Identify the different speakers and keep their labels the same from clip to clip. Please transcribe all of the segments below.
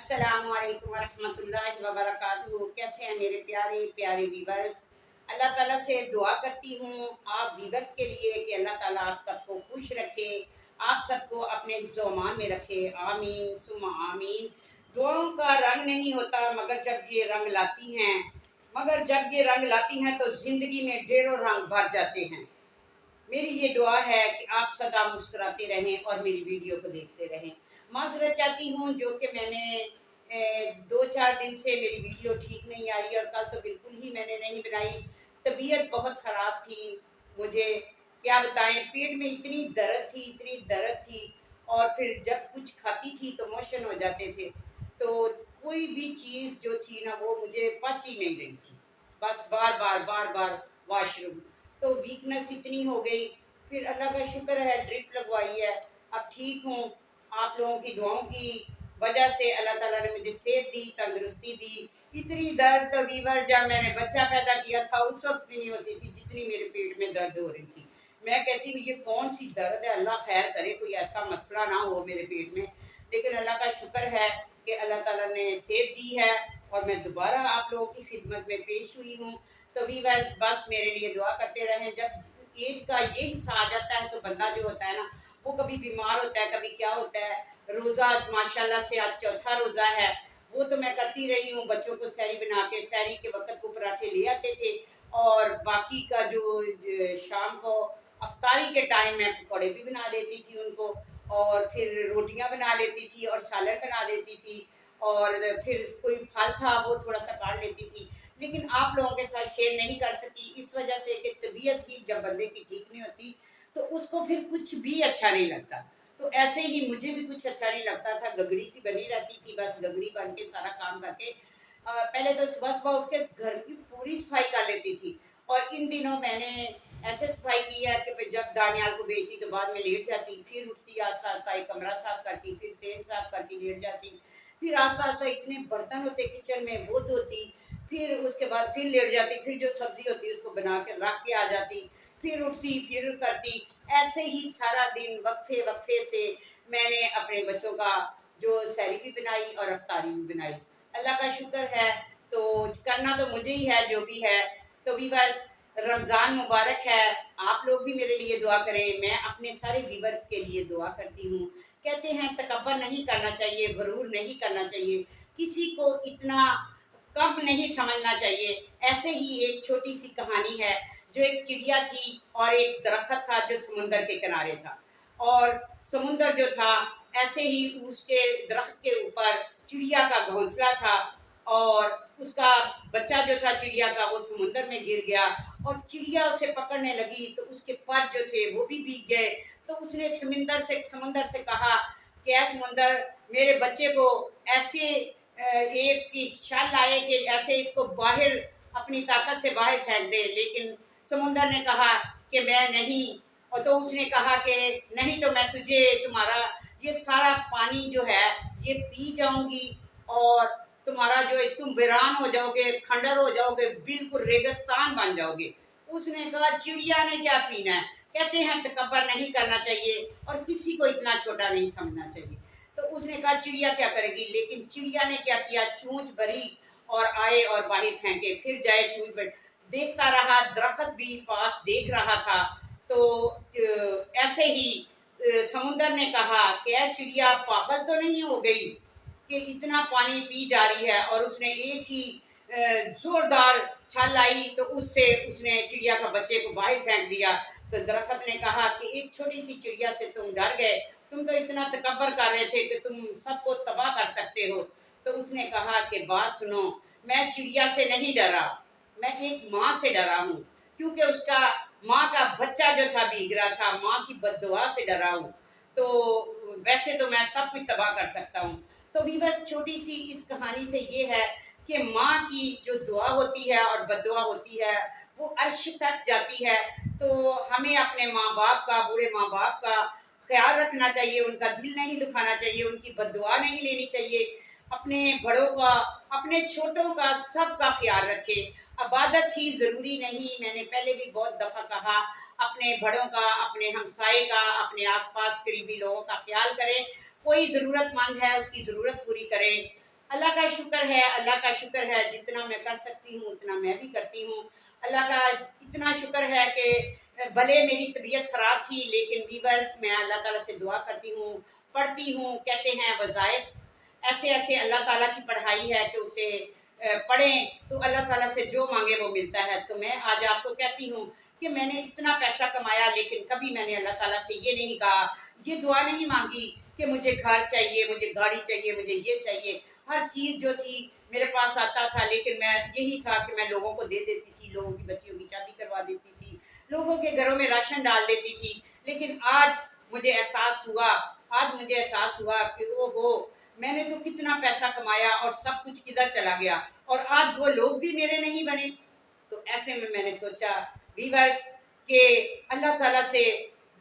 Speaker 1: अस्सलामुअलैकुम वरहमतुल्लाहि वबरकातुहू। कैसे हैं मेरे प्यारे प्यारे व्यूवर्स। अल्लाह ताला से दुआ करती हूँ आप व्यूवर्स के लिए कि अल्लाह ताला आप सबको खुश रखे, आप सबको अपने ज़ुमान में रखे। आमीन सुम्मा आमीन। दुआओं का रंग नहीं होता मगर जब ये रंग लाती हैं तो ज़िंदगी में ढेरों रंग भर जाते हैं। मेरी ये दुआ है कि आप सदा मुस्कुराते रहें और मेरी वीडियो को देखते रहें। माज़रत चाहती हूँ जो कि मैंने 2-4 दिन से मेरी वीडियो ठीक नहीं आ रही और कल तो बिल्कुल ही मैंने नहीं बनाई। तबीयत बहुत ख़राब थी, मुझे क्या बताएँ, पेट में इतनी दर्द थी और फिर जब कुछ खाती थी तो मोशन हो जाते थे। तो कोई भी चीज़ जो थी ना वो मुझे पच ही नहीं रही थी। बस बार-बार वॉशरूम। तो वीकनेस इतनी हो गई, फिर अल्लाह का शुक्र है ड्रिप लगवाई है, अब ठीक हूँ। आप लोगों की दुआओं की वजह से अल्लाह ताला ने मुझे सेहत दी, तंदुरुस्ती दी। इतनी दर्द तो वीवर जब मैंने बच्चा पैदा किया था उस वक़्त भी नहीं होती थी जितनी मेरे पेट में दर्द हो रही थी। मैं कहती हूँ ये कौन-सी दर्द है, अल्लाह खैर करे कोई ऐसा मसला ना हो मेरे पेट में। लेकिन अल्लाह का शुक्र है कि अल्लाह ताला ने सेहत दी है और मैं दोबारा आप लोगों की खिदमत में पेश हुई हूँ। तो व्यूअर्स बस मेरे लिए दुआ करते रहें। जब एज का ये हिस्सा आ जाता है तो बंदा जो होता है ना वो कभी बीमार होता है, कभी क्या होता है। रोज़ा माशाल्लाह से आज चौथा रोज़ा है, वो तो मैं करती रही हूँ। बच्चों को सहरी बना के, सहरी के वक़्त को पराठे ले आते थे और बाकी का जो शाम को अफ्तारी के टाइम मैं पकौड़े भी बना देती थी उनको और फिर रोटियां बना लेती थी और सालन बना देती थी और फिर कोई फल था वो थोड़ा सा काट लेती थी। लेकिन आप लोगों के साथ शेयर नहीं कर सकी इस वजह से कि तबीयत ही जब बंदे की ठीक नहीं होती तो उसको फिर कुछ भी अच्छा नहीं लगता। तो ऐसे ही मुझे भी कुछ अच्छा नहीं लगता था, गगड़ी सी बनी रहती थी, बस गगड़ी बन के सारा काम करके पहले तो सुबह उठ के घर की पूरी सफाई कर लेती थी। और इन दिनों मैंने ऐसे सफाई की है कि जब दानियाल को भेजती तो बाद में लेट जाती, फिर उठती आस्ता आस्ता एक कमरा साफ करती, फिर सेन साफ करती, लेट जाती, फिर आस्ता आस्ता इतने बर्तन होते किचन में वो धोती, फिर उसके बाद फिर लेट जाती, फिर जो सब्जी होती उसको बना के रख के आ जाती, फिर उठती, फिर करती। ऐसे ही सारा दिन वक्फे वक्फे से मैंने अपने बच्चों का जो सहरी भी बनाई और अफ्तारी भी बनाई। अल्लाह का शुक्र है। तो करना तो मुझे ही है जो भी है। तो भी बस रमज़ान मुबारक है, आप लोग भी मेरे लिए दुआ करें, मैं अपने सारे व्यूअर्स के लिए दुआ करती हूँ। कहते हैं तकब्बर नहीं करना चाहिए, गरूर नहीं करना चाहिए, किसी को इतना कम नहीं समझना चाहिए। ऐसे ही एक छोटी सी कहानी है, जो एक चिड़िया थी और एक दरख्त था जो समुंदर के किनारे था और समुंदर जो था ऐसे ही उसके दरख्त के ऊपर चिड़िया का घोंसला था और उसका बच्चा जो था चिड़िया का वो समुंदर में गिर गया और चिड़िया उसे पकड़ने लगी तो उसके पर जो थे वो भी भीग गए। तो उसने समुंदर से कहा कि ऐ समुंदर, मेरे बच्चे को ऐसे एक की शाल लाए कि ऐसे इसको बाहर अपनी ताकत से बाहर फेंक दे। लेकिन समुंदर ने कहा कि मैं नहीं। और तो उसने कहा कि नहीं तो मैं तुझे तुम्हारा ये सारा पानी जो है ये पी जाऊंगी और तुम्हारा जो है तुम वीरान हो जाओगे, खंडर हो जाओगे, बिल्कुल रेगिस्तान बन जाओगे। उसने कहा चिड़िया ने क्या पीना है। कहते हैं तकब्बर नहीं करना चाहिए और किसी को इतना छोटा नहीं समझना चाहिए। तो उसने कहा चिड़िया क्या करेगी, लेकिन चिड़िया ने क्या किया, चोंच भरी और आए और बाहर फेंके, फिर जाए चोंच भरी। देखता रहा, दरख्त भी पास देख रहा था। तो ऐसे ही समुंदर ने कहा कि चिड़िया पागल तो नहीं हो गई कि इतना पानी पी जा रही है। और उसने एक ही जोरदार छाल आई तो उससे उसने चिड़िया का बच्चे को बाहर फेंक दिया। तो दरख्त ने कहा कि एक छोटी सी चिड़िया से तुम डर गए, तुम तो इतना तकब्बर कर रहे थे कि तुम सबको तबाह कर सकते हो। तो उसने कहा कि बात सुनो, मैं चिड़िया से नहीं डरा, मैं एक माँ से डरा हूँ, क्योंकि उसका माँ का बच्चा जो था भीग रहा था, माँ की बददुआ से डरा हूँ। तो वैसे तो मैं सब कुछ तबाह कर सकता हूँ। तो भी बस छोटी सी इस कहानी से ये है कि माँ की जो दुआ होती है और बददुआ होती है वो अर्श तक जाती है। तो हमें अपने माँ बाप का, बूढ़े माँ बाप का ख्याल रखना चाहिए, उनका दिल नहीं दुखाना चाहिए, उनकी बददुआ नहीं लेनी चाहिए। अपने बड़ों का, अपने छोटों का, सबका ख्याल रखें। इबादत ही ज़रूरी नहीं, मैंने पहले भी बहुत दफ़ा कहा, अपने बड़ों का, अपने हमसाए का, अपने आसपास करीबी लोगों का ख्याल करें। कोई ज़रूरतमंद है उसकी ज़रूरत पूरी करें। अल्लाह का शुक्र है, अल्लाह का शुक्र है, जितना मैं कर सकती हूँ उतना मैं भी करती हूँ। अल्लाह का इतना शुक्र है कि भले मेरी तबीयत ख़राब थी, लेकिन वीवर्स मैं अल्लाह ताला से दुआ करती हूँ, पढ़ती हूँ। कहते हैं वज़ाइफ ऐसे ऐसे अल्लाह ताला की पढ़ाई है कि उसे पढ़ें तो अल्लाह ताला से जो मांगे वो मिलता है। तो मैं आज आपको कहती हूँ कि मैंने इतना पैसा कमाया, लेकिन कभी मैंने अल्लाह ताला से ये नहीं कहा, ये दुआ नहीं मांगी कि मुझे घर चाहिए, मुझे गाड़ी चाहिए, मुझे ये चाहिए। हर चीज़ जो थी मेरे पास आता था, लेकिन मैं यही था कि मैं लोगों को दे देती थी, लोगों की बच्चियों की शादी करवा देती थी, लोगों के घरों में राशन डाल देती थी। लेकिन आज मुझे एहसास हुआ कि ओहो, मैंने तो कितना पैसा कमाया और सब कुछ किधर चला गया, और आज वो लोग भी मेरे नहीं बने। तो ऐसे में मैंने सोचा वीवर्स कि अल्लाह ताला से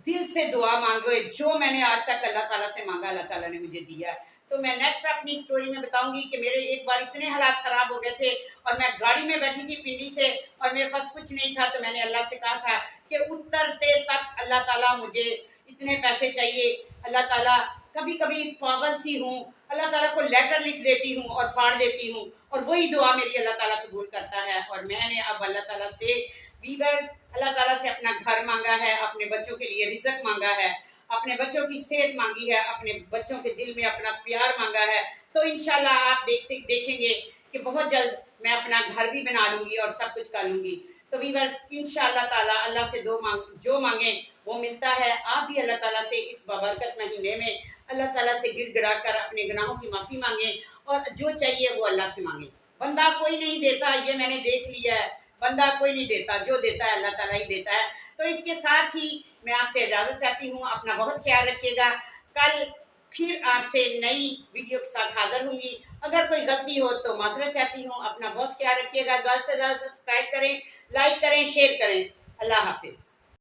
Speaker 1: दिल से दुआ मांगो। जो मैंने आज तक अल्लाह ताला से मांगा, अल्लाह ताला ने मुझे दिया। तो मैं नेक्स्ट अपनी स्टोरी में बताऊंगी कि मेरे एक बार इतने हालात खराब हो गए थे और मैं गाड़ी में बैठी थी पिंडी से, और मेरे पास कुछ नहीं था। तो मैंने अल्लाह से कहा था कि उतरते तक अल्लाह ताला मुझे इतने पैसे चाहिए। अल्लाह ताला, कभी कभी पागल सी हूँ, अल्लाह ताला को लेटर लिख देती हूँ और फाड़ देती हूँ, और वही दुआ मेरी अल्लाह ताला कबूल करता है। और मैंने अब अल्लाह ताला से वीवर्स अल्लाह ताला से अपना घर मांगा है, अपने बच्चों के लिए रिज़्क मांगा है, अपने बच्चों की सेहत मांगी है, अपने बच्चों के दिल में अपना प्यार मांगा है। तो इंशाल्लाह आप देखेंगे कि बहुत जल्द मैं अपना घर भी बना लूँगी और सब कुछ कर लूँगी। तो वीवर्स इंशाल्लाह ताला अल्लाह से जो मांगे वो मिलता है। आप भी अल्लाह ताला से इस बाबरकत महीने में अल्लाह ताला से गिड़गिड़ा कर अपने गुनाहों की माफ़ी मांगे, और जो चाहिए वो अल्लाह से मांगे। बंदा कोई नहीं देता, ये मैंने देख लिया है, बंदा कोई नहीं देता, जो देता है अल्लाह ताला ही देता है। तो इसके साथ ही मैं आपसे इजाज़त चाहती हूँ। अपना बहुत ख्याल रखिएगा। कल फिर आपसे नई वीडियो के साथ हाज़िर होंगी। अगर कोई गलती हो तो माफ़रत चाहती हूँ। अपना बहुत ख्याल रखिएगा। ज़्यादा से ज़्यादा सब्सक्राइब करें, लाइक करें, शेयर करें। अल्लाह हाफ़िज़।